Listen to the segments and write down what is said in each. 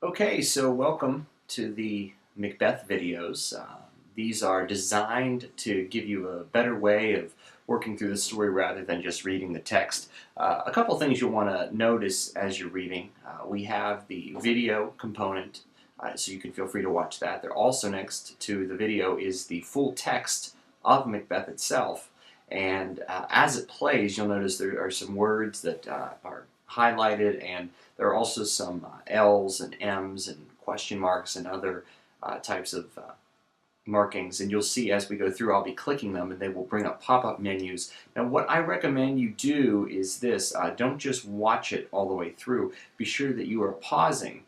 Okay, so welcome to the Macbeth videos. These are designed to give you a better way of working through the story rather than just reading the text. A couple things you'll want to notice as you're reading. We have the video component, so you can feel free to watch that. There also next to the video is the full text of Macbeth itself. And as it plays, you'll notice there are some words that are highlighted, and there are also some L's and M's and question marks and other types of markings. And you'll see as we go through, I'll be clicking them and they will bring up pop-up menus. Now what I recommend you do is this. Don't just watch it all the way through. Be sure that you are pausing,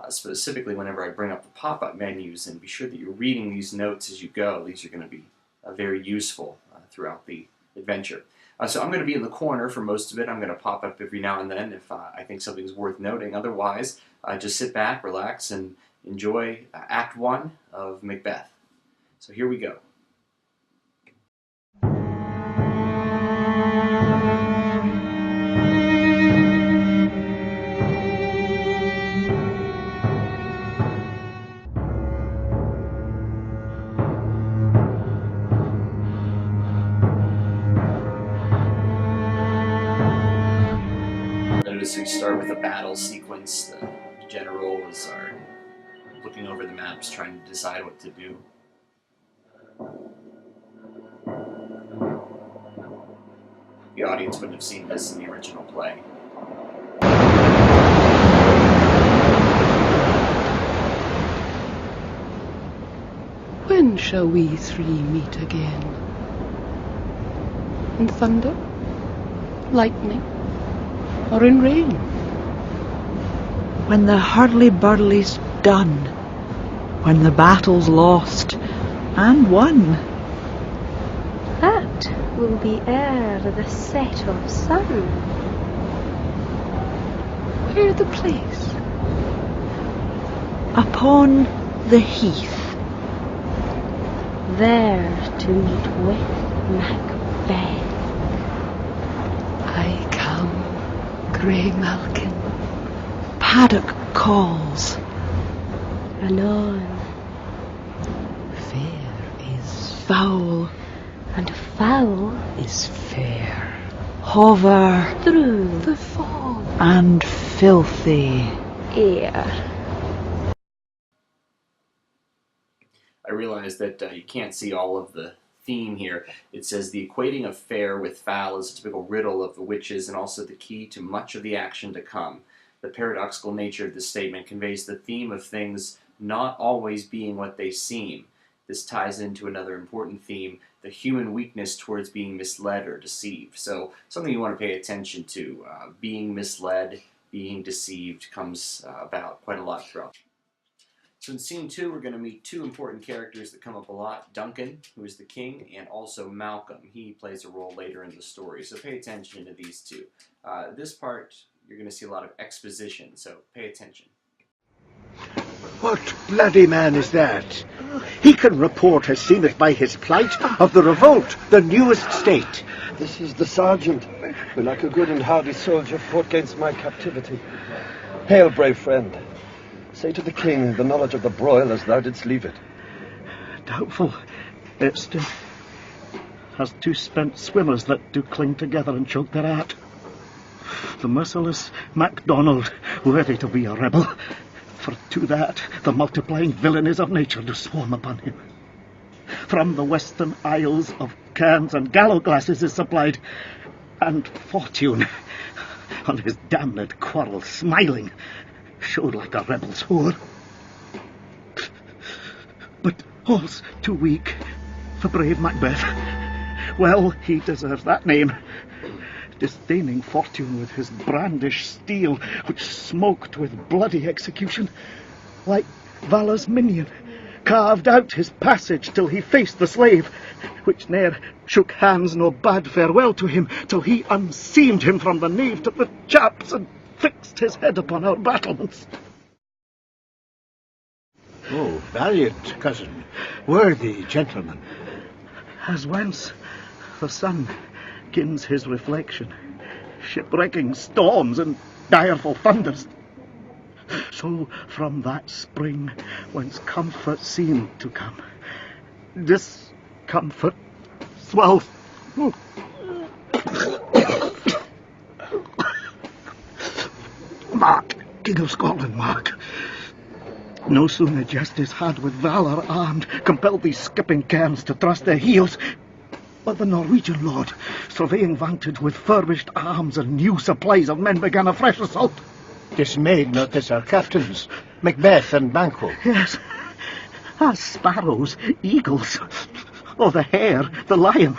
specifically whenever I bring up the pop-up menus, and be sure that you're reading these notes as you go. These are going to be very useful throughout the adventure. So I'm going to be in the corner for most of it. I'm going to pop up every now and then if I think something's worth noting. Otherwise, just sit back, relax, and enjoy Act I of Macbeth. So here we go. Notice we start with a battle sequence. The generals are looking over the maps, trying to decide what to do. The audience wouldn't have seen this in the original play. When shall we three meet again? In thunder, lightning, or in rain? When the hurly-burly's done, when the battle's lost and won. That will be ere the set of sun. Where the place? Upon the heath. There to meet with Macbeth. I come, grey Malkin. Paddock calls. Anon, Fair is Foul and foul is fair. hover through The fall. and filthy. air. I realize that you can't see all of the theme here. It says the equating of fair with foul is a typical riddle of the witches and also the key to much of the action to come. The paradoxical nature of this statement conveys the theme of things not always being what they seem. This ties into another important theme, the human weakness towards being misled or deceived. So something you want to pay attention to. Being misled, being deceived comes about quite a lot throughout. So in scene 2, we're going to meet two important characters that come up a lot. Duncan, who is the king, and also Malcolm. He plays a role later in the story, so pay attention to these two. This part, you're going to see a lot of exposition, so pay attention. What bloody man is that? He can report has seen it by his plight of the revolt, the newest state. This is the sergeant, who like a good and hardy soldier fought against my captivity. Hail, brave friend. Say to the king the knowledge of the broil as thou didst leave it. Doubtful. It still has two spent swimmers that do cling together and choke their heart. The merciless MacDonald, worthy to be a rebel. For to that the multiplying villainies of nature do swarm upon him. From the western isles of cairns and gallow-glasses is supplied, and fortune, on his damned quarrel smiling, showed like a rebel's whore. But all's too weak for brave Macbeth. Well, he deserves that name. Disdaining fortune with his brandished steel, which smoked with bloody execution, like Valor's minion, carved out his passage till he faced the slave, which ne'er shook hands nor bade farewell to him, till he unseamed him from the nave to the chaps and fixed his head upon our battlements. Oh, valiant cousin, worthy gentleman. As whence the sun gins his reflection, shipwrecking storms and direful thunders, So from that spring whence comfort seemed to come, discomfort swells. Mark, King of Scotland, Mark. No sooner justice had with valour armed compelled these skipping cairns to thrust their heels, but the Norwegian lord, surveying vantage with furbished arms and new supplies of men, began a fresh assault. Dismayed not this our captains, Macbeth and Banquo. Yes, as sparrows, eagles, or the hare, the lion.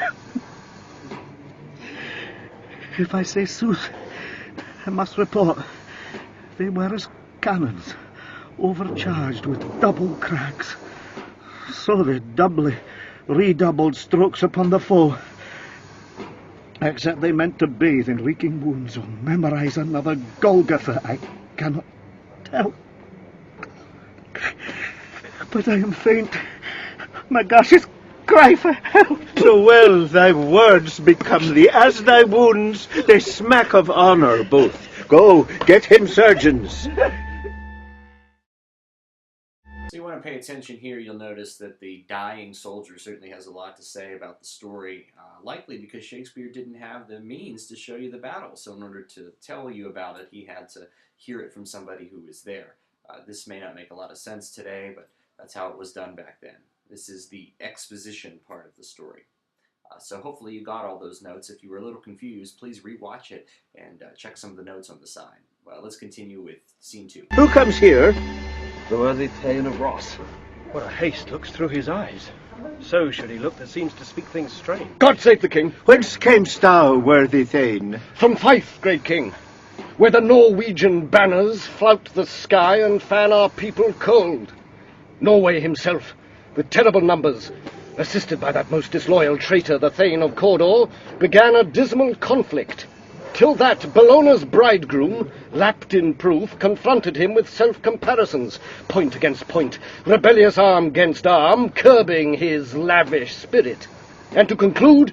If I say sooth, I must report they were as cannons, overcharged with double cracks. So they doubly redoubled strokes upon the foe. Except they meant to bathe in reeking wounds or memorize another Golgotha, I cannot tell. But I am faint. My gashes cry for help. So well thy words become thee, as thy wounds, they smack of honour both. Go, get him surgeons. So you want to pay attention here. You'll notice that the dying soldier certainly has a lot to say about the story, likely because Shakespeare didn't have the means to show you the battle. So in order to tell you about it, he had to hear it from somebody who was there. This may not make a lot of sense today, but that's how it was done back then. This is the exposition part of the story. So hopefully you got all those notes. If you were a little confused, please rewatch it and check some of the notes on the side. Well, let's continue with scene 2. Who comes here? The worthy Thane of Ross. What a haste looks through his eyes. So should he look that seems to speak things strange. God save the king. Whence camest thou, worthy Thane? From Fife, great king, where the Norwegian banners flout the sky and fan our people cold. Norway himself, with terrible numbers, assisted by that most disloyal traitor, the Thane of Cawdor, began a dismal conflict, till that Bellona's bridegroom, lapped in proof, confronted him with self-comparisons, point against point, rebellious arm against arm, curbing his lavish spirit. And to conclude,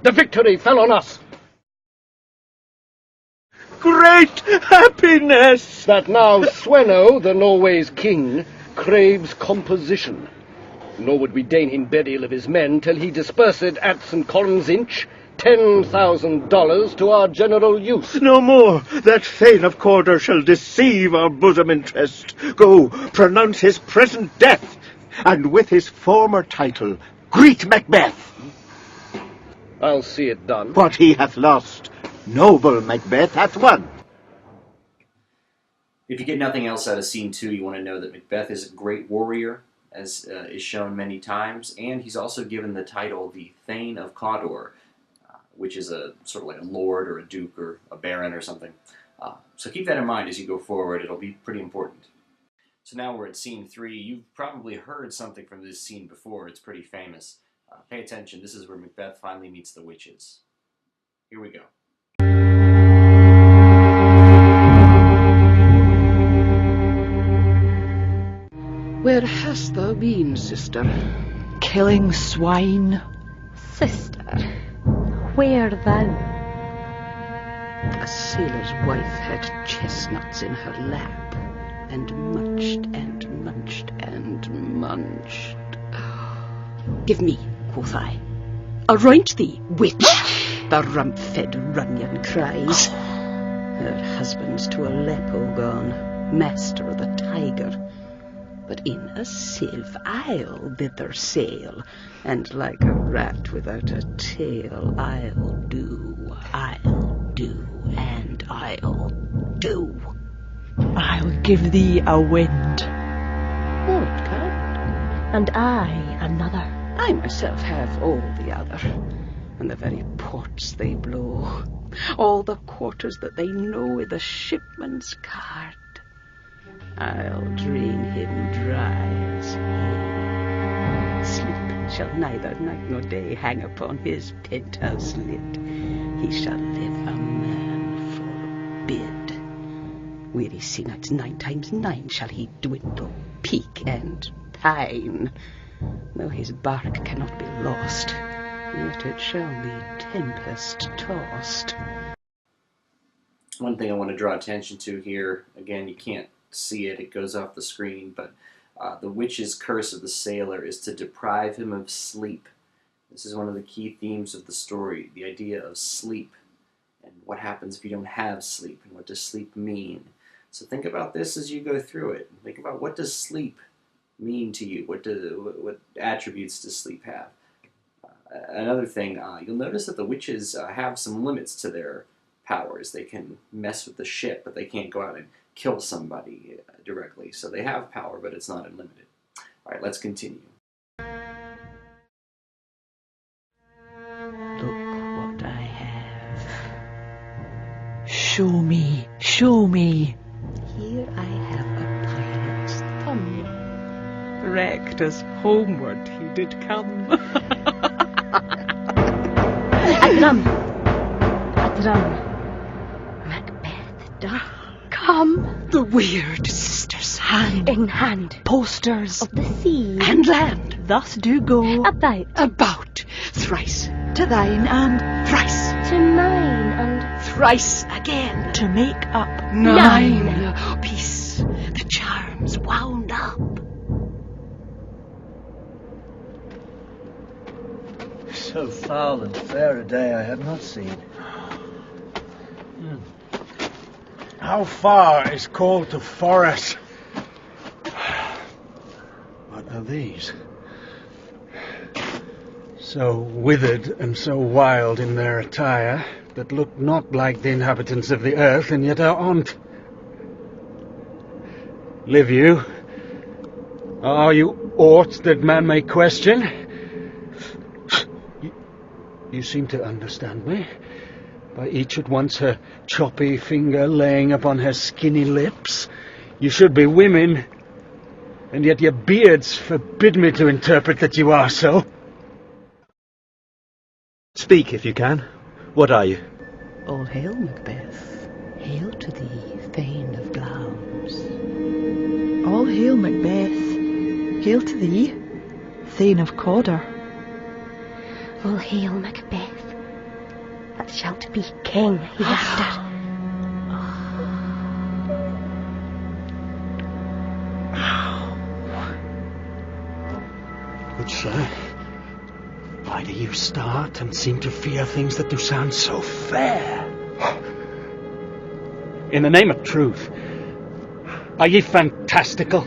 the victory fell on us. Great happiness! That now Sweno, the Norway's king, craves composition. Nor would we deign him burial of his men till he dispersed at St. Colin's Inch $10,000 to our general use. No more. That Thane of Cawdor shall deceive our bosom interest. Go, pronounce his present death, and with his former title, greet Macbeth. I'll see it done. What he hath lost, noble Macbeth hath won. If you get nothing else out of scene 2, you want to know that Macbeth is a great warrior, as is shown many times, and he's also given the title the Thane of Cawdor, which is a sort of like a lord or a duke or a baron or something. So keep that in mind as you go forward. It'll be pretty important. So now we're at scene 3. You've probably heard something from this scene before. It's pretty famous. Pay attention. This is where Macbeth finally meets the witches. Here we go. Where hast thou been, sister? Killing swine. Sister, where thou? A sailor's wife had chestnuts in her lap, and munched and munched and munched. Give me, quoth I. Aroint thee, witch! The rump-fed Runyon cries. Her husband's to Aleppo gone, master of the Tiger. But in a sieve I'll thither sail, and like a rat without a tail, I'll do, and I'll do. I'll give thee a wind. What kind? And I another. I myself have all the other, and the very ports they blow, all the quarters that they know i' the shipman's cart. I'll drain him dry as hay. Sleep shall neither night nor day hang upon his penthouse lid. He shall live a man forbid. Weary seanights 9 times 9 shall he dwindle, peak, and pine. Though his bark cannot be lost, yet it shall be tempest-tossed. One thing I want to draw attention to here, again, you can't see it, it goes off the screen, but the witch's curse of the sailor is to deprive him of sleep. This is one of the key themes of the story, the idea of sleep, and what happens if you don't have sleep, and what does sleep mean. So think about this as you go through it. Think about, what does sleep mean to you? What attributes does sleep have? Another thing, you'll notice that the witches have some limits to their powers. They can mess with the ship, but they can't go out and kill somebody directly. So they have power, but it's not unlimited. All right, let's continue. Look what I have. Show me, show me. Here I have a pirate's thumb. Wrecked as homeward he did come. A drum. A drum. Macbeth doth come. The weird sisters hand In hand. posters Of the sea. and land thus do go About. thrice to thine and thrice, To mine and thrice again to make up Nine. Peace, the charms wound up. So foul and fair a day I have not seen. How far is called to forest? What are these? So withered and so wild in their attire, that look not like the inhabitants of the earth, and yet are on't. Live you? Are you aught that man may question? You seem to understand me. By each at once her choppy finger laying upon her skinny lips. You should be women, and yet your beards forbid me to interpret that you are so. Speak, if you can. What are you? All hail, Macbeth. Hail to thee, Thane of Glamis. All hail, Macbeth. Hail to thee, Thane of Cawdor. all hail Macbeth, that shalt be king hereafter. Good sir, why do you start and seem to fear things that do sound so fair? In the name of truth, are ye fantastical,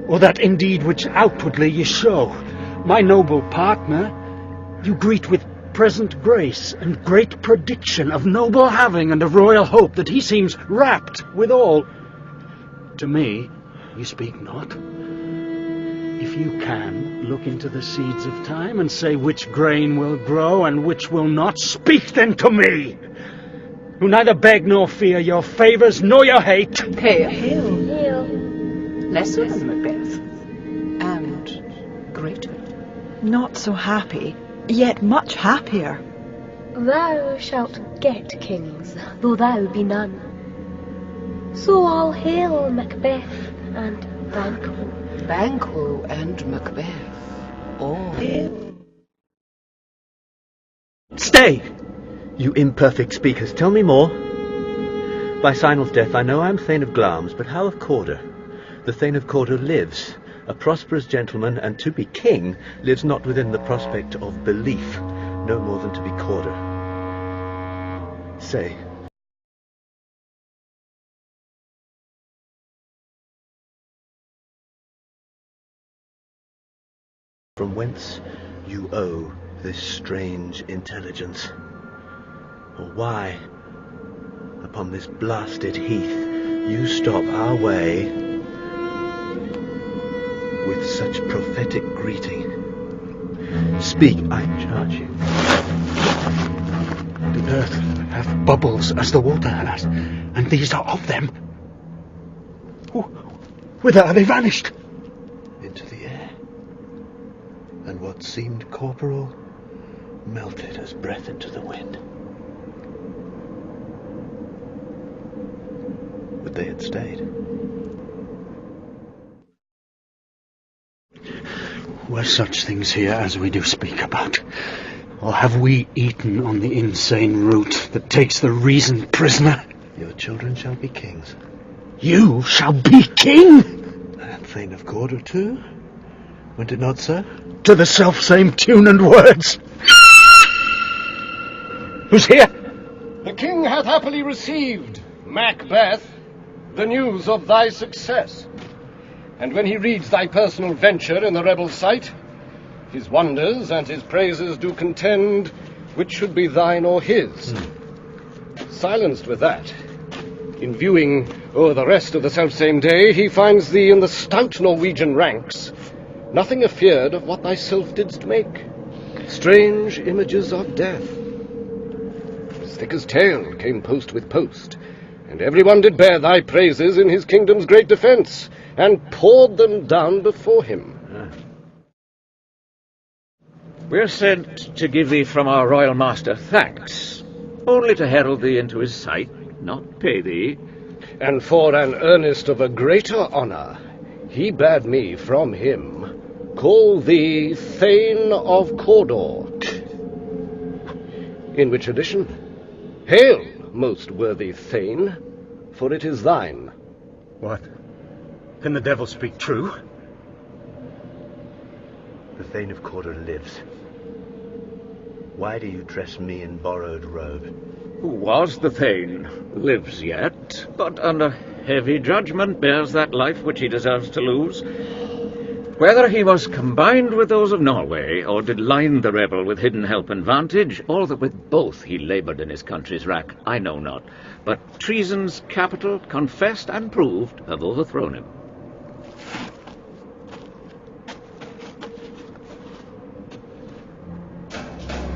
or that indeed which outwardly ye show? My noble partner, you greet with present grace and great prediction of noble having and of royal hope, that he seems rapt withal. To me you speak not. If you can, look into the seeds of time and say which grain will grow and which will not. Speak then to me, who neither beg nor fear your favours nor your hate. Hail. Hail. Lesser than Macbeth, and greater. Not so happy, yet much happier. Thou shalt get kings, though thou be none. So all hail Macbeth and Banquo. Banquo and Macbeth, all hail. Stay! You imperfect speakers, tell me more. By Sinel's death I know I am Thane of Glamis, but how of Cawdor? The Thane of Cawdor lives, a prosperous gentleman, and to be king lives not within the prospect of belief, no more than to be Cawdor. Say. From whence you owe this strange intelligence? Or why, upon this blasted heath, you stop our way with such prophetic greeting? Speak, I charge you. The earth hath bubbles as the water has, and these are of them. Whither are they vanished? Into the air. And what seemed corporal melted as breath into the wind. Would they had stayed? Were such things here as we do speak about? Or have we eaten on the insane root that takes the reason prisoner? Your children shall be kings. You shall be king! And Thane of Cawdor too? Went it not so? To the self-same tune and words. Who's here? The king hath happily received, Macbeth, the news of thy success. And when he reads thy personal venture in the rebel sight, his wonders and his praises do contend which should be thine or his. Silenced with that, in viewing o'er the rest of the selfsame day, he finds thee in the stout Norwegian ranks, nothing afeard of what thyself didst make. Strange images of death. As thick as tale came post with post, and every one did bear thy praises in his kingdom's great defence, and poured them down before him. We're sent to give thee from our royal master thanks, only to herald thee into his sight, not pay thee. And for an earnest of a greater honour, he bade me from him call thee Thane of Cawdor. In which addition, hail, most worthy Thane, for it is thine. What? Can the devil speak true? The Thane of Cawdor lives. Why do you dress me in borrowed robe? Who was the Thane, lives yet, but under heavy judgment bears that life which he deserves to lose. Whether he was combined with those of Norway, or did line the rebel with hidden help and vantage, or that with both he laboured in his country's wrack, I know not. But treason's capital, confessed and proved, have overthrown him.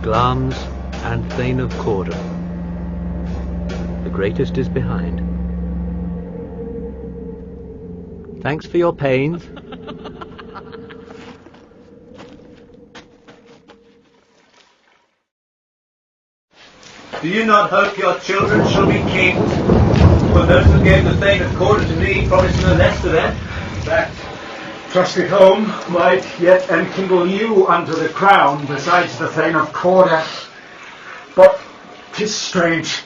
Glamis and Thane of Cawdor. The greatest is behind. Thanks for your pains. Do you not hope your children shall be kings? For those who gave the Thane of Cawdor to me promised no less to them. That trusty home might yet enkindle you unto the crown besides the Thane of Cawdor. But 'tis strange,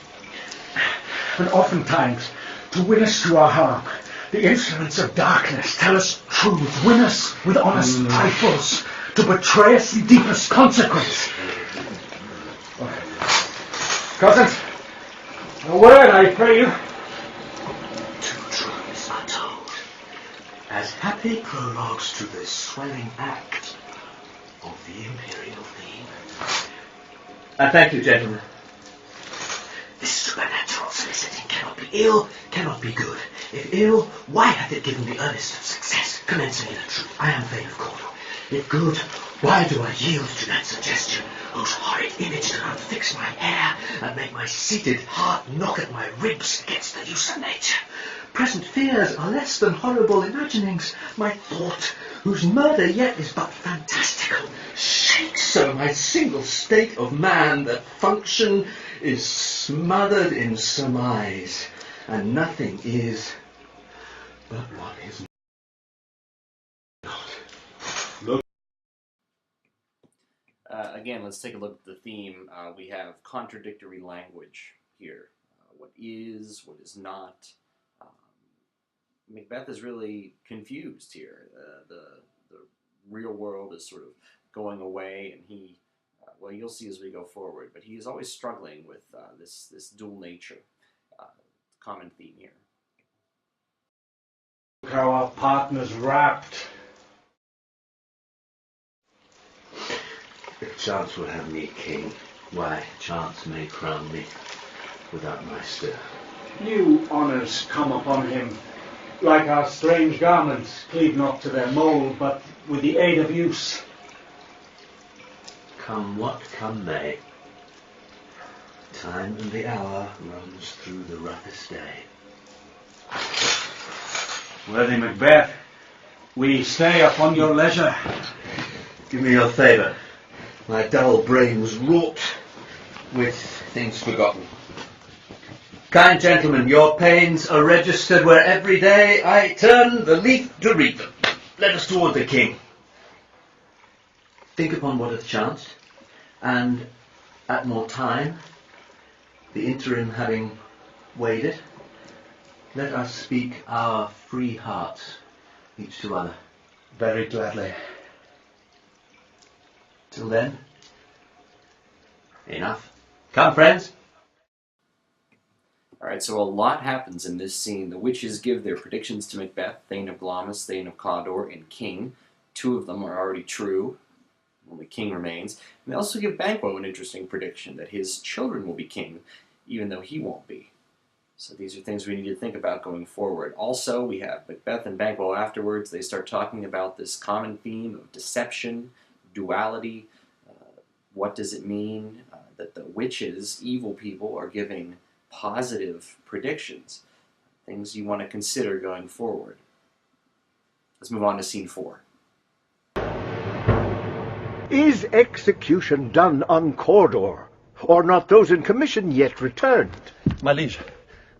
and oftentimes to win us to our harm, the instruments of darkness tell us truth, win us with honest trifles, to betray us in deepest consequence. Cousins, a word, I pray you. Two truths are told, as happy prologues to this swelling act of the imperial theme. I thank you, gentlemen. This supernatural soliciting cannot be ill, cannot be good. If ill, why hath it given the earnest of success, commencing in a truth, I am Thane of Cawdor. If good, why do I yield to that suggestion, whose horrid image to unfix my hair, and make my seated heart knock at my ribs against the use of nature? Present fears are less than horrible imaginings. My thought, whose murder yet is but fantastical, shakes so my single state of man that function is smothered in surmise, and nothing is but what is not. Again, let's take a look at the theme. We have contradictory language here. What is not. Macbeth is really confused here. The real world is sort of going away, and he, well, you'll see as we go forward, but he is always struggling with this dual nature. Common theme here. Look how our partner's wrapped. If chance will have me king, why, chance may crown me without my stir. New honours come upon him, like our strange garments, cleave not to their mould, but with the aid of use. Come what come may, time and the hour runs through the roughest day. Worthy Macbeth, we stay upon your leisure. Give me your favour. My dull brain was wrought with things forgotten. Kind gentlemen, your pains are registered where every day I turn the leaf to read them. Let us toward the king. Think upon what hath chanced, and at more time, the interim having weighed it, Let us speak our free hearts, each to other. Very gladly. Till then, enough. Come, friends. Alright, so a lot happens in this scene. The witches give their predictions to Macbeth, Thane of Glamis, Thane of Cawdor, and King. 2 of them are already true. Only King remains. And they also give Banquo an interesting prediction, that his children will be king, even though he won't be. So these are things we need to think about going forward. Also, we have Macbeth and Banquo afterwards. They start talking about this common theme of deception, duality. What does it mean that the witches, evil people, are giving positive predictions? Things you want to consider going forward. Let's move on to scene 4. Is execution done on Cawdor, or not those in commission yet returned? My liege,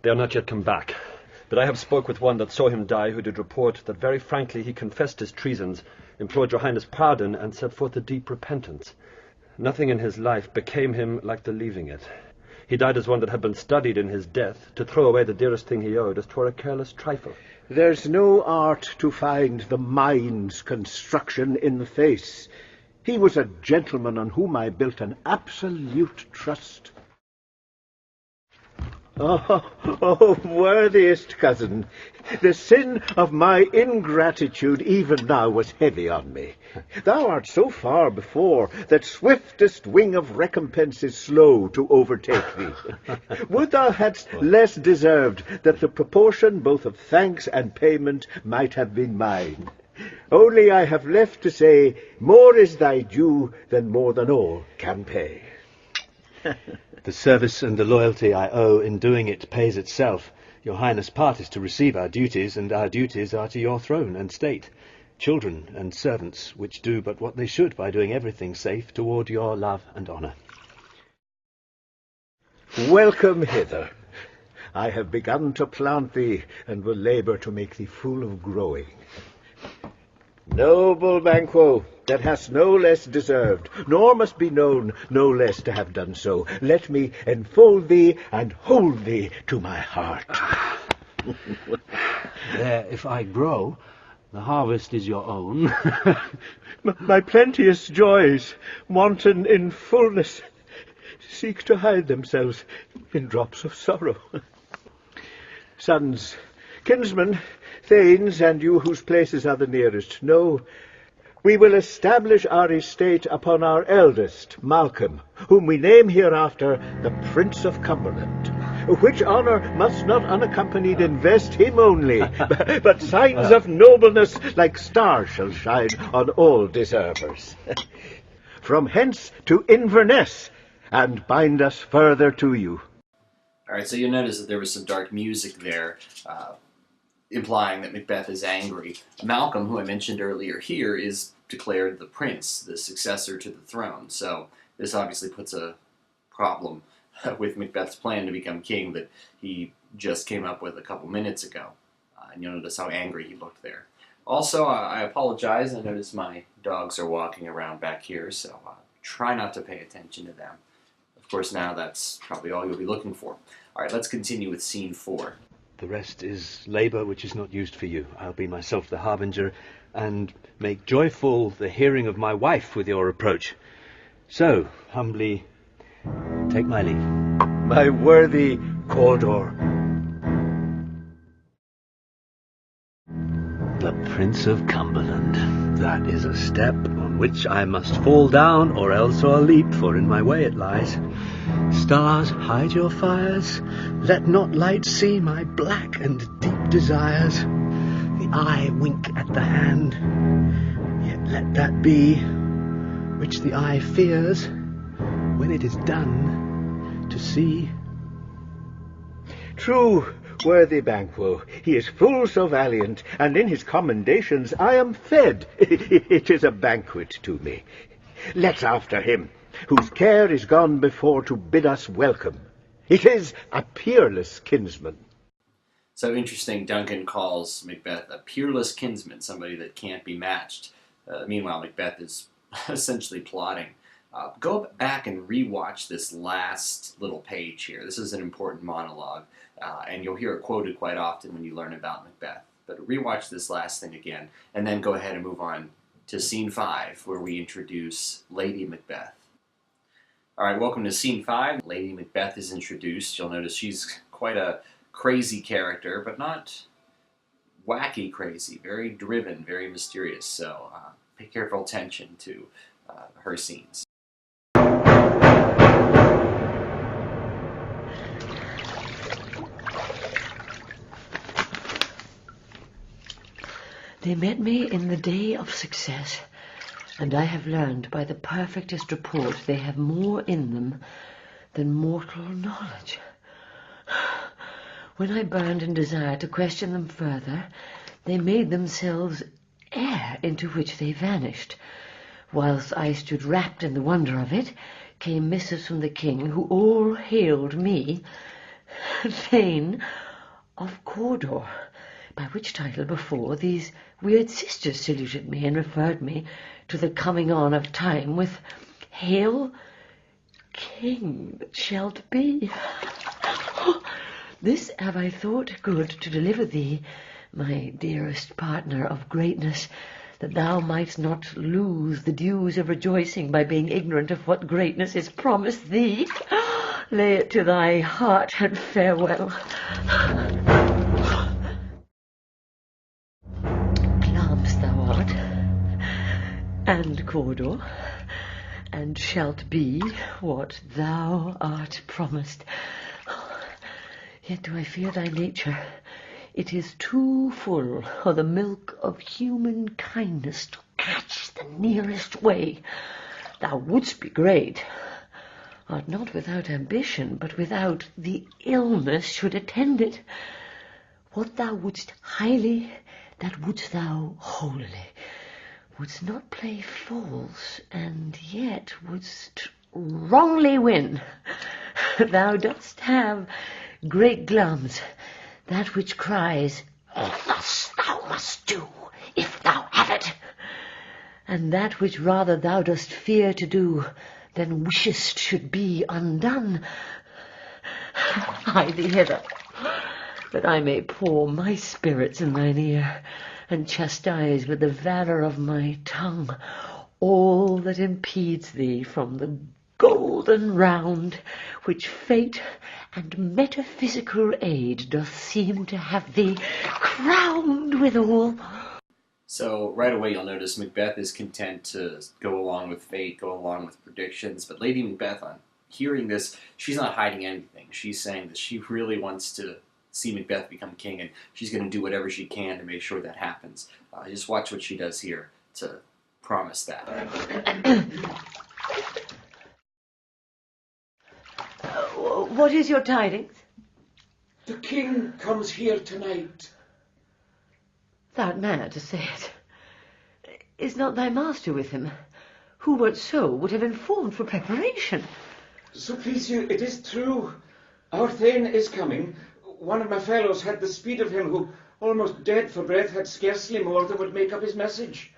they are not yet come back. But I have spoke with one that saw him die, who did report that very frankly he confessed his treasons, implored your highness pardon, and set forth a deep repentance. Nothing in his life became him like the leaving it. He died as one that had been studied in his death, to throw away the dearest thing he owed, as 'twere a careless trifle. There's no art to find the mind's construction in the face. He was a gentleman on whom I built an absolute trust. Oh, worthiest cousin, the sin of my ingratitude even now was heavy on me. Thou art so far before that swiftest wing of recompense is slow to overtake thee. Would thou hadst less deserved that the proportion both of thanks and payment might have been mine. Only I have left to say, more is thy due than more than all can pay. The service and the loyalty I owe in doing it pays itself. Your highness' part is to receive our duties, and our duties are to your throne and state. Children and servants, which do but what they should by doing everything safe toward your love and honour. Welcome hither. I have begun to plant thee, and will labour to make thee full of growing. Noble Banquo, that hast no less deserved, nor must be known no less to have done so, let me enfold thee and hold thee to my heart. There, if I grow, the harvest is your own. My plenteous joys, wanton in fullness, seek to hide themselves in drops of sorrow. Sons, kinsmen, thanes, and you whose places are the nearest, know we will establish our estate upon our eldest, Malcolm, whom we name hereafter the Prince of Cumberland, which honour must not unaccompanied invest him only, but signs of nobleness like stars shall shine on all deservers. From hence to Inverness, and bind us further to you. Alright, so you'll notice that there was some dark music there, implying that Macbeth is angry. Malcolm, who I mentioned earlier here, is declared the prince, the successor to the throne. So this obviously puts a problem with Macbeth's plan to become king that he just came up with a couple minutes ago. And you'll notice how angry he looked there. Also, I apologize. I notice my dogs are walking around back here, so try not to pay attention to them. Of course, now that's probably all you'll be looking for. Alright, let's continue with scene 4. The rest is labour which is not used for you. I'll be myself the harbinger, and make joyful the hearing of my wife with your approach. So, humbly, take my leave. My worthy Cawdor. The Prince of Cumberland. That is a step on which I must fall down, or else I'll leap, for in my way it lies. Stars, hide your fires, let not light see my black and deep desires. The eye wink at the hand, yet let that be which the eye fears, when it is done, to see. True, worthy Banquo, he is full so valiant, and in his commendations I am fed. It is a banquet to me. Let's after him, whose care is gone before to bid us welcome. It is a peerless kinsman. So interesting, Duncan calls Macbeth a peerless kinsman, somebody that can't be matched. Meanwhile, Macbeth is essentially plotting Go back and rewatch this last little page here. This is an important monologue, and you'll hear it quoted quite often when you learn about Macbeth. But rewatch this last thing again, and then go ahead and move on to Scene 5, where we introduce Lady Macbeth. All right, welcome to Scene 5. Lady Macbeth is introduced. You'll notice she's quite a crazy character, but not wacky crazy. Very driven, very mysterious. So pay careful attention to her scenes. They met me in the day of success, and I have learned by the perfectest report they have more in them than mortal knowledge. When I burned in desire to question them further, they made themselves air into which they vanished. Whilst I stood wrapped in the wonder of it, came missives from the king, who all hailed me Thane of Cawdor, by which title before these weird sisters saluted me and referred me to the coming on of time with "Hail, King that shalt be." This have I thought good to deliver thee, my dearest partner of greatness, that thou mightst not lose the dues of rejoicing by being ignorant of what greatness is promised thee. Lay it to thy heart and farewell. Glamis thou art, and Cawdor, and shalt be what thou art promised. Yet do I fear thy nature. It is too full of the milk of human kindness to catch the nearest way. Thou wouldst be great, art not without ambition, but without the illness should attend it. What thou wouldst highly, that wouldst thou wholly. Wouldst not play false, and yet wouldst wrongly win. Thou dost have great Glamis, that which cries, "Thus thou must do, if thou have it," and that which rather thou dost fear to do, than wishest should be undone. Hie thee hither, that I may pour my spirits in thine ear, and chastise with the valour of my tongue all that impedes thee from the golden round which fate and metaphysical aid doth seem to have thee crowned withal. So right away you'll notice Macbeth is content to go along with fate, go along with predictions, but Lady Macbeth, on hearing this, she's not hiding anything. She's saying that she really wants to see Macbeth become king, and she's going to do whatever she can to make sure that happens. Just watch what she does here to promise that. What is your tidings? The king comes here tonight. Thou'rt mad to say it. Is not thy master with him? Who but so would have informed for preparation? So please you, it is true. Our Thane is coming. One of my fellows had the speed of him, who, almost dead for breath, had scarcely more than would make up his message.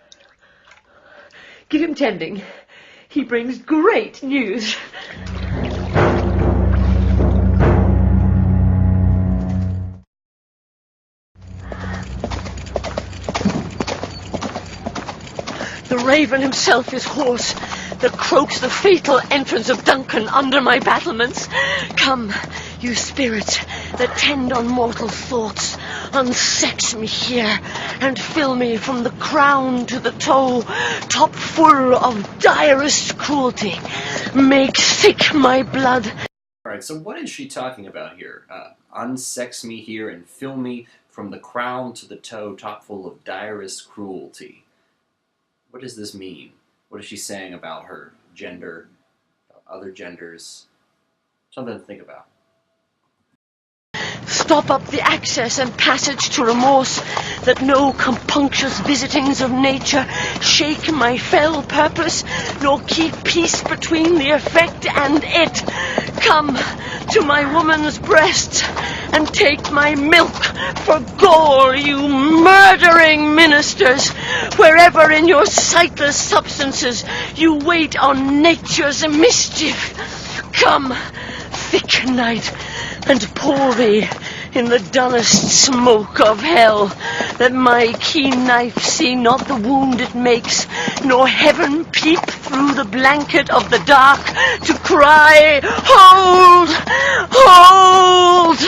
Give him tending. He brings great news. The raven himself is hoarse, that croaks the fatal entrance of Duncan under my battlements. Come, you spirits that tend on mortal thoughts, unsex me here, and fill me from the crown to the toe, top full of direst cruelty. Make thick my blood. All right, so what is she talking about here? Unsex me here and fill me from the crown to the toe, top full of direst cruelty. What does this mean? What is she saying about her gender, other genders? Something to think about. Stop up the access and passage to remorse, that no compunctious visitings of nature shake my fell purpose, nor keep peace between the effect and it. Come to my woman's breast, and take my milk for gall, you murdering ministers, wherever in your sightless substances you wait on nature's mischief. Come, thick night, and pour thee in the dullest smoke of hell, that my keen knife see not the wound it makes, nor heaven peep through the blanket of the dark to cry, Hold! Hold!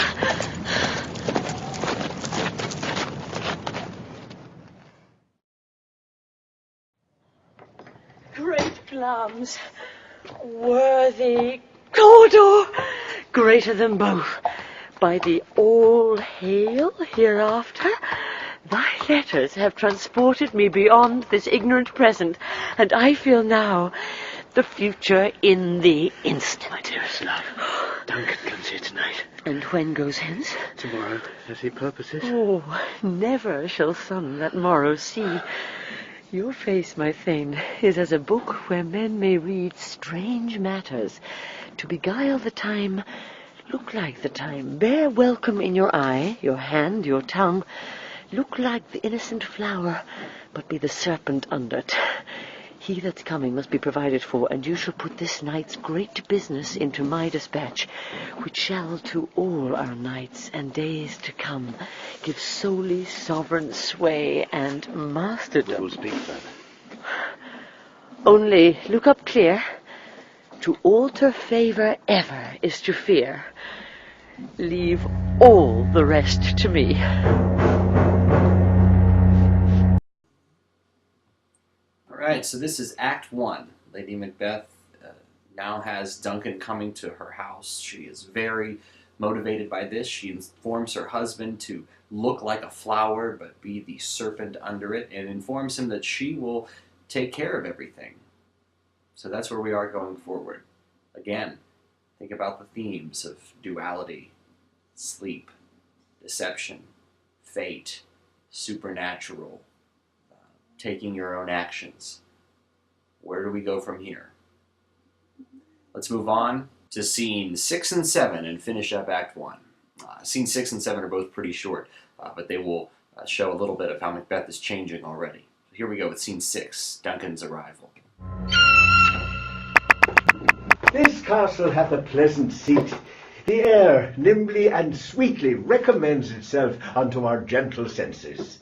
Great Glamis, worthy Cawdor, greater than both, by the all-hail hereafter, thy letters have transported me beyond this ignorant present, and I feel now the future in the instant. My dearest love, Duncan comes here tonight. And when goes hence? Tomorrow, as he purposes. Oh, never shall sun that morrow see. Your face, my Thane, is as a book where men may read strange matters. To beguile the time, look like the time. Bear welcome in your eye, your hand, your tongue. Look like the innocent flower, but be the serpent under't. He that's coming must be provided for, and you shall put this night's great business into my dispatch, which shall to all our nights and days to come give solely sovereign sway and masterdom. We will speak further. Only look up clear. To alter favour ever is to fear. Leave all the rest to me. Alright, so this is Act 1. Lady Macbeth now has Duncan coming to her house. She is very motivated by this. She informs her husband to look like a flower, but be the serpent under it, and informs him that she will take care of everything. So that's where we are going forward. Again, think about the themes of duality, sleep, deception, fate, supernatural, taking your own actions. Where do we go from here? Let's move on to scene 6 and 7 and finish up Act 1. Scene 6 and 7 are both pretty short, but they will show a little bit of how Macbeth is changing already. So here we go with scene 6, Duncan's arrival. This castle hath a pleasant seat. The air nimbly and sweetly recommends itself unto our gentle senses.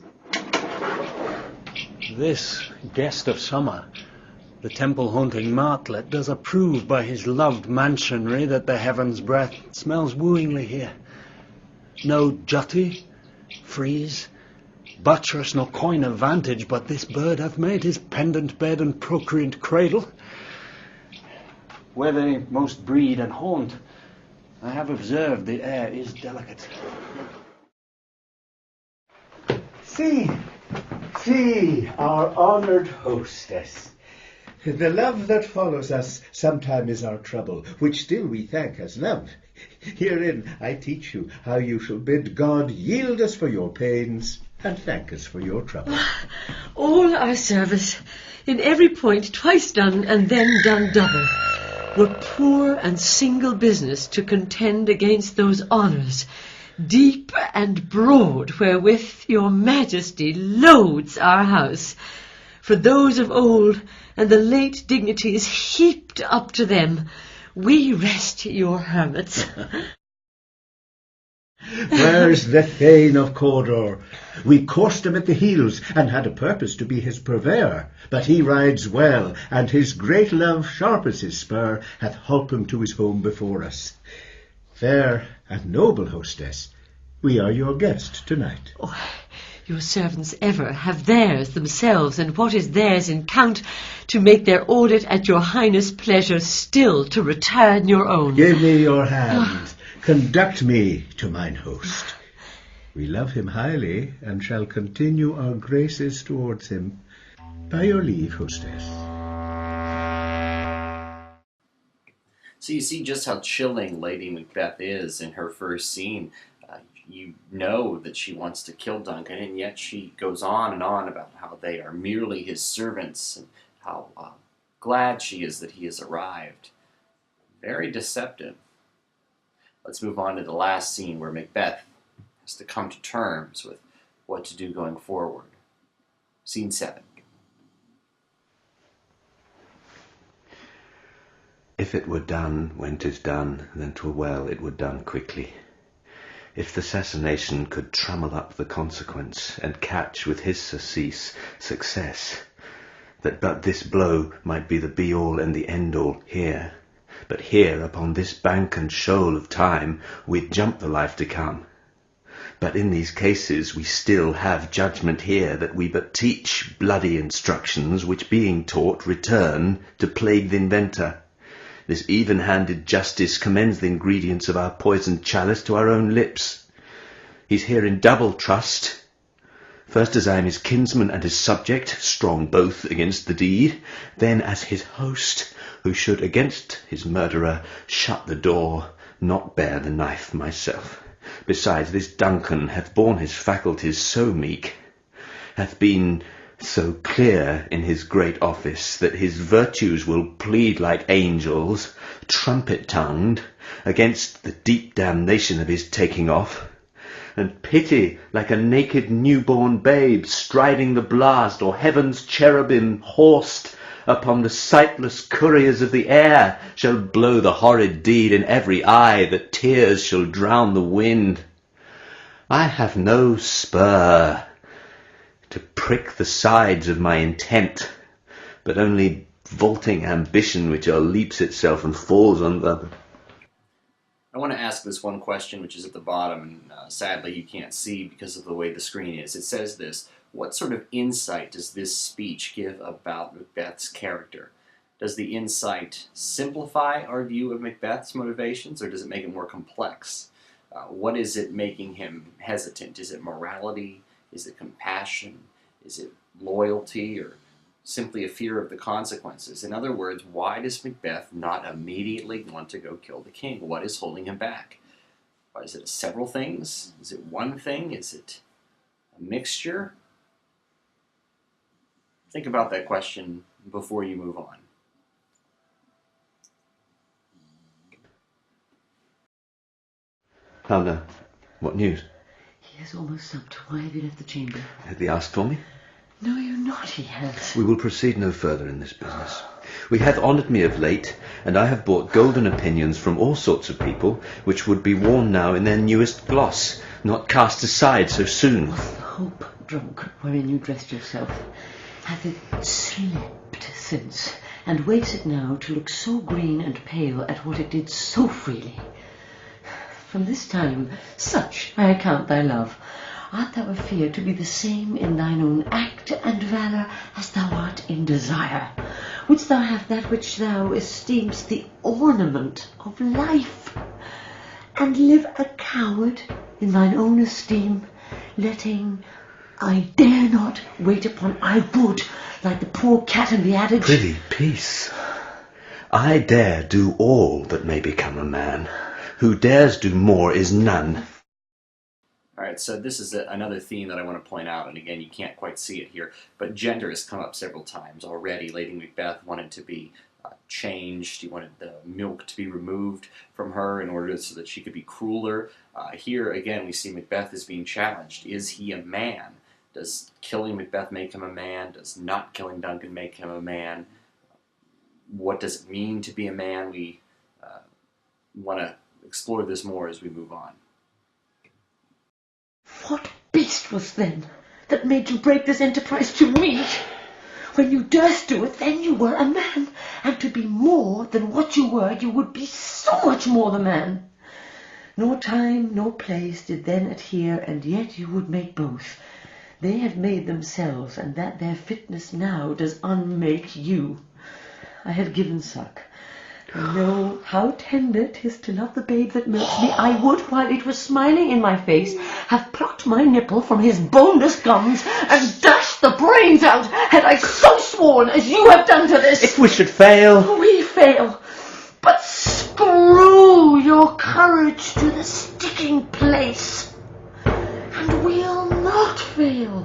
This guest of summer, the temple-haunting martlet, does approve by his loved mansionry that the heaven's breath smells wooingly here. No jutty, frieze, buttress, nor coign of vantage, but this bird hath made his pendant bed and procreant cradle. Where they most breed and haunt, I have observed the air is delicate. See, our honoured hostess. The love that follows us sometime is our trouble, which still we thank as love. Herein I teach you how you shall bid God yield us for your pains, and thank us for your trouble. All our service, in every point twice done, and then done double, were poor and single business to contend against those honours, deep and broad, wherewith your majesty loads our house. For those of old, and the late dignities heaped up to them, we rest your hermits. Where's the Thane of Cawdor? We coursed him at the heels, and had a purpose to be his purveyor. But he rides well, and his great love, sharp as his spur, hath holpen to his home before us. Fair and noble hostess, we are your guest tonight. Oh, your servants ever have theirs themselves, and what is theirs in count, to make their audit at your highness' pleasure, still to return your own. Give me your hand. Conduct me to mine host. We love him highly, and shall continue our graces towards him. By your leave, hostess. So you see just how chilling Lady Macbeth is in her first scene. You know that she wants to kill Duncan, and yet she goes on and on about how they are merely his servants and how glad she is that he has arrived. Very deceptive. Let's move on to the last scene where Macbeth has to come to terms with what to do going forward. Scene 7. If it were done when 'tis done, then 'twere well it were done quickly. If the assassination could trammel up the consequence, and catch with his surcease success, that but this blow might be the be-all and the end-all here, but here upon this bank and shoal of time we'd jump the life to come. But in these cases we still have judgment here, that we but teach bloody instructions, which being taught return to plague the inventor. This even-handed justice commends the ingredients of our poisoned chalice to our own lips. He's here in double trust. First as I am his kinsman and his subject, strong both against the deed, then as his host, who should against his murderer shut the door, not bear the knife myself. Besides, this Duncan hath borne his faculties so meek, hath been so clear in his great office, that his virtues will plead like angels, trumpet-tongued, against the deep damnation of his taking off, and pity like a naked newborn babe striding the blast, or heaven's cherubim horsed upon the sightless couriers of the air, shall blow the horrid deed in every eye, that tears shall drown the wind. I have no spur to prick the sides of my intent, but only vaulting ambition which leaps itself and falls on the... I want to ask this one question, which is at the bottom, and sadly you can't see because of the way the screen is. It says this: what sort of insight does this speech give about Macbeth's character? Does the insight simplify our view of Macbeth's motivations, or does it make it more complex? What is it making him hesitant? Is it morality? Is it compassion? Is it loyalty, or simply a fear of the consequences? In other words, why does Macbeth not immediately want to go kill the king? What is holding him back? Is it several things? Is it one thing? Is it a mixture? Think about that question before you move on. How now? What news? He has almost supped. Why have you left the chamber? Have they asked for me? No, you're not, he has. We will proceed no further in this business. We hath honoured me of late, and I have bought golden opinions from all sorts of people, which would be worn now in their newest gloss, not cast aside so soon. Was the hope drunk wherein you dressed yourself? Hath it slipped since, and waits it now to look so green and pale at what it did so freely? From this time, such I account thy love. Art thou afeard to be the same in thine own act and valour as thou art in desire? Wouldst thou have that which thou esteemest the ornament of life, and live a coward in thine own esteem, letting I dare not wait upon I would, like the poor cat in the adage? Prithee, peace. I dare do all that may become a man. Who dares do more is none. Alright, so this is another theme that I want to point out, and again, you can't quite see it here, but gender has come up several times already. Lady Macbeth wanted to be changed. He wanted the milk to be removed from her in order so that she could be crueler. Here, again, we see Macbeth is being challenged. Is he a man? Does killing Macbeth make him a man? Does not killing Duncan make him a man? What does it mean to be a man? We want to explore this more as we move on. What beast was then that made you break this enterprise to me? When you durst do it, then you were a man, and to be more than what you were, you would be so much more the man. Nor time nor place did then adhere, and yet you would make both. They have made themselves, and that their fitness now does unmake you. I have given suck. I know how tender 'tis to love the babe that milks me. I would, while it was smiling in my face, have plucked my nipple from his boneless gums and dashed the brains out, had I so sworn as you have done to this. If we should fail... We fail. But screw your courage to the sticking place. travail.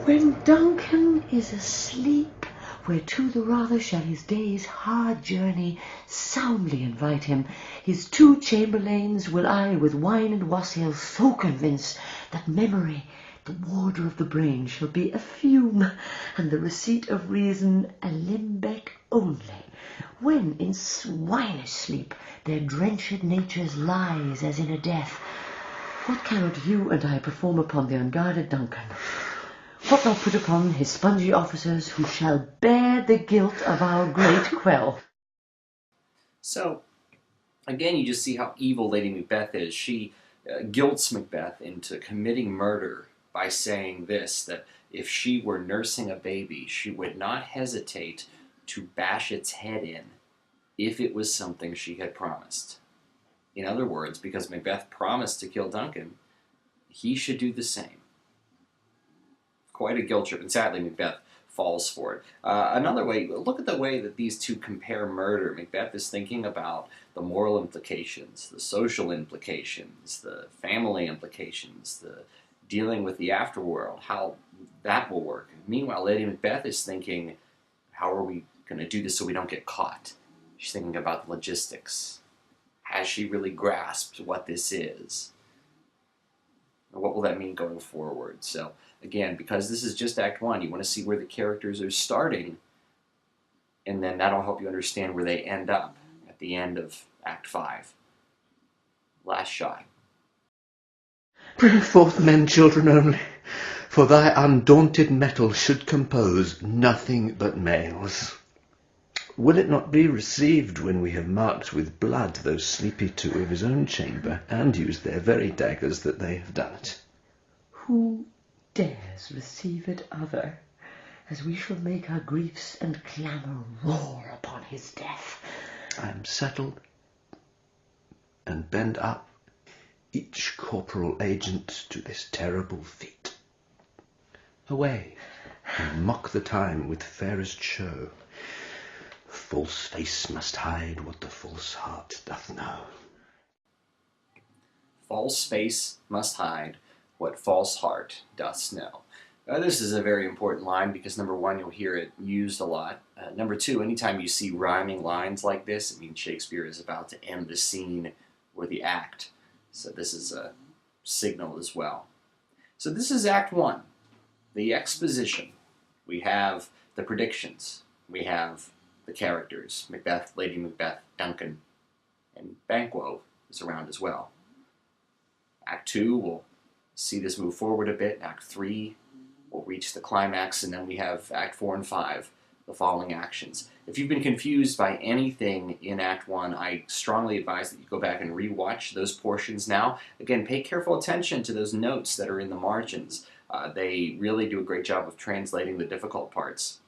When Duncan is asleep, whereto the rather shall his day's hard journey soundly invite him, his 2 chamberlains will I with wine and wassail so convince that memory, the warder of the brain, shall be a fume, and the receipt of reason a limbeck only, when in swinish sleep their drenched natures lies as in a death. What cannot you and I perform upon the unguarded Duncan? What not put upon his spongy officers, who shall bear the guilt of our great quell? So, again, you just see how evil Lady Macbeth is. She guilts Macbeth into committing murder by saying this, that if she were nursing a baby, she would not hesitate to bash its head in if it was something she had promised. In other words, because Macbeth promised to kill Duncan, he should do the same. Quite a guilt trip, and sadly Macbeth falls for it. Another way, look at the way that these two compare murder. Macbeth is thinking about the moral implications, the social implications, the family implications, the dealing with the afterworld, how that will work. Meanwhile, Lady Macbeth is thinking, how are we going to do this so we don't get caught? She's thinking about the logistics. Has she really grasped what this is? What will that mean going forward? So, again, because this is just Act 1, you want to see where the characters are starting, and then that'll help you understand where they end up at the end of Act 5. Last shot. Bring forth men, children only, for thy undaunted mettle should compose nothing but males. Will it not be received when we have marked with blood those sleepy 2 of his own chamber, and used their very daggers that they have done it? Who dares receive it other, as we shall make our griefs and clamour roar upon his death? I am settled and bend up, each corporal agent to this terrible feat. Away, and mock the time with fairest show. False face must hide what the false heart doth know. False face must hide what false heart doth know. This is a very important line because, number 1, you'll hear it used a lot. Number 2, anytime you see rhyming lines like this, it means Shakespeare is about to end the scene or the act. So this is a signal as well. So this is Act 1, the exposition. We have the predictions. We have the characters, Macbeth, Lady Macbeth, Duncan, and Banquo is around as well. Act 2, we'll see this move forward a bit. Act 3, we'll reach the climax, and then we have Act 4 and 5, the following actions. If you've been confused by anything in Act 1, I strongly advise that you go back and rewatch those portions now. Again, pay careful attention to those notes that are in the margins. They really do a great job of translating the difficult parts.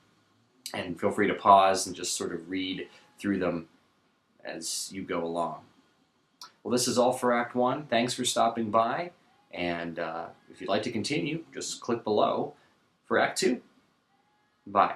And feel free to pause and just sort of read through them as you go along. Well, this is all for Act 1. Thanks for stopping by. And if you'd like to continue, just click below for Act 2. Bye.